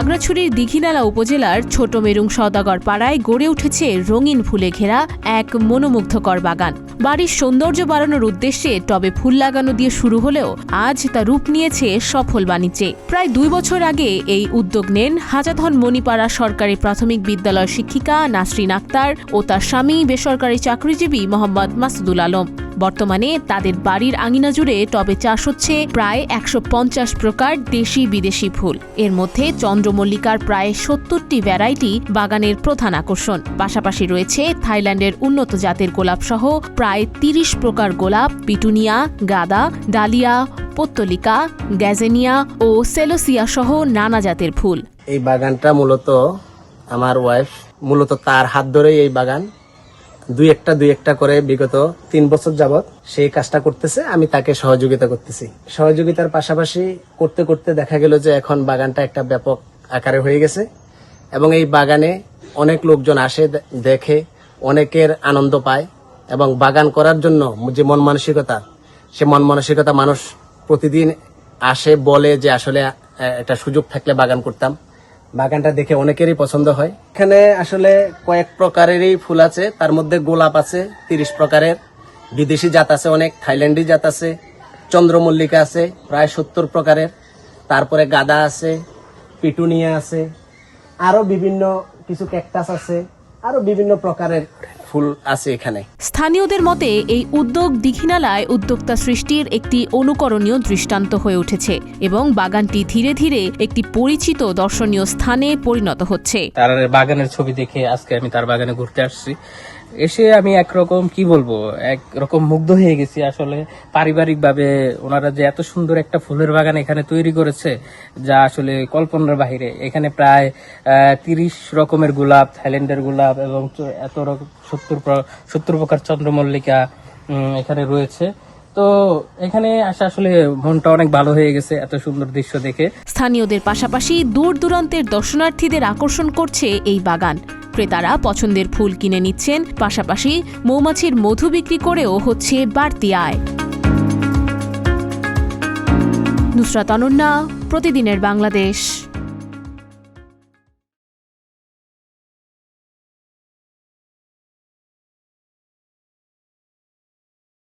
খাগড়াছড়ির দীঘিনালা উপজেলার ছোট মেরুং সওদাগর পাড়ায় গড়ে উঠেছে রঙিন ফুলে ঘেরা এক মনোমুগ্ধকর বাগান। বাড়ির সৌন্দর্য বাড়ানোর উদ্দেশ্যে টবে ফুল লাগানো দিয়ে শুরু হলেও আজ তা রূপ নিয়েছে সফল বাণিজ্যে। প্রায় 2 বছর আগে এই উদ্যোগ নেন হাজাথন মণিপাড়া সরকারি প্রাথমিক বিদ্যালয়ের শিক্ষিকা নাসরিন আক্তার ও তার স্বামী বেসরকারি চাকরিজীবী মোহাম্মদ মাসুদুল আলম। বর্তমানে তাদের বাড়ির আঙিনা জুড়ে টবে চাষ হচ্ছে প্রায় 150 প্রকার দেশি বিদেশি ফুল। এর মধ্যে চন্দ্রমল্লিকার প্রায় 70টি ভ্যারাইটি বাগানের প্রধান আকর্ষণ। পাশাপাশি রয়েছে থাইল্যান্ডের উন্নত জাতের গোলাপ সহ প্রায় 30 প্রকার গোলাপ, পিটুনিয়া, গাঁদা, ডালিয়া, পত্তলিকা, গ্যাজেনিয়া ও সেলোসিয়া সহ নানা জাতের ফুল। এই বাগানটা মূলত আমার ওয়াইফ তার হাত ধরেই এই বাগান দুই একটা করে বিগত 3 বছর যাবত সেই কাজটা করতেছে। আমি তাকে সহযোগিতা করতেছি। সহযোগিতার পাশাপাশি করতে করতে দেখা গেল যে এখন বাগানটা একটা ব্যাপক আকারে হয়ে গেছে এবং এই বাগানে অনেক লোকজন আসে, দেখে, অনেকের আনন্দ পায় এবং বাগান করার জন্য যে মন মানসিকতা মানুষ প্রতিদিন আসে, বলে যে আসলে একটা সুযোগ থাকলে বাগান করতাম। বাগানটা দেখে অনেকেরই পছন্দ হয়। এখানে আসলে কয়েক প্রকারেরই ফুল আছে, তার মধ্যে গোলাপ আছে 30 প্রকারের, বিদেশি জাত আছে অনেক, থাইল্যান্ডি জাত আছে, চন্দ্রমল্লিকা আছে প্রায় 70 প্রকারের, তারপরে গাঁদা আছে, পিটুনিয়া আছে, আরো বিভিন্ন কিছু ক্যাকটাস আছে, আরো বিভিন্ন প্রকারের ফুল আছে এখানে। স্থানীয়দের মতে এই উদ্যোগ দীঘিনালায় উদ্যোক্তা সৃষ্টির একটি অনুকরণীয় দৃষ্টান্ত হয়ে উঠেছে এবং বাগানটি ধীরে ধীরে একটি পরিচিত দর্শনীয় স্থানে পরিণত হচ্ছে। তার বাগানের ছবি দেখে আজকে আমি তার বাগানে ঘুরতে আসছি। এসে আমি একরকম মুগ্ধ হয়ে গেছি। আসলে পারিবারিক ভাবে ওনারা যে এত সুন্দর একটা ফুলের বাগান এখানে তৈরি করেছে যা আসলে কল্পনার বাহিরে। এখানে প্রায় 30 রকমের গোলাপ, থাইল্যান্ডের গোলাপ এবং 70 প্রকার চন্দ্রমল্লিকা এখানে রয়েছে। তো এখানে আসলে মনটা অনেক ভালো হয়ে গেছে এত সুন্দর দৃশ্য দেখে। স্থানীয়দের পাশাপাশি দূর দূরান্তের দর্শনার্থীদের আকর্ষণ করছে এই বাগান। ক্রেতারা পছন্দের ফুল কিনে নিচ্ছেন, পাশাপাশি মৌমাছির মধু বিক্রি করেও হচ্ছে বাড়তি আয়। নুসরাত অনন্যা, প্রতিদিনের বাংলাদেশ।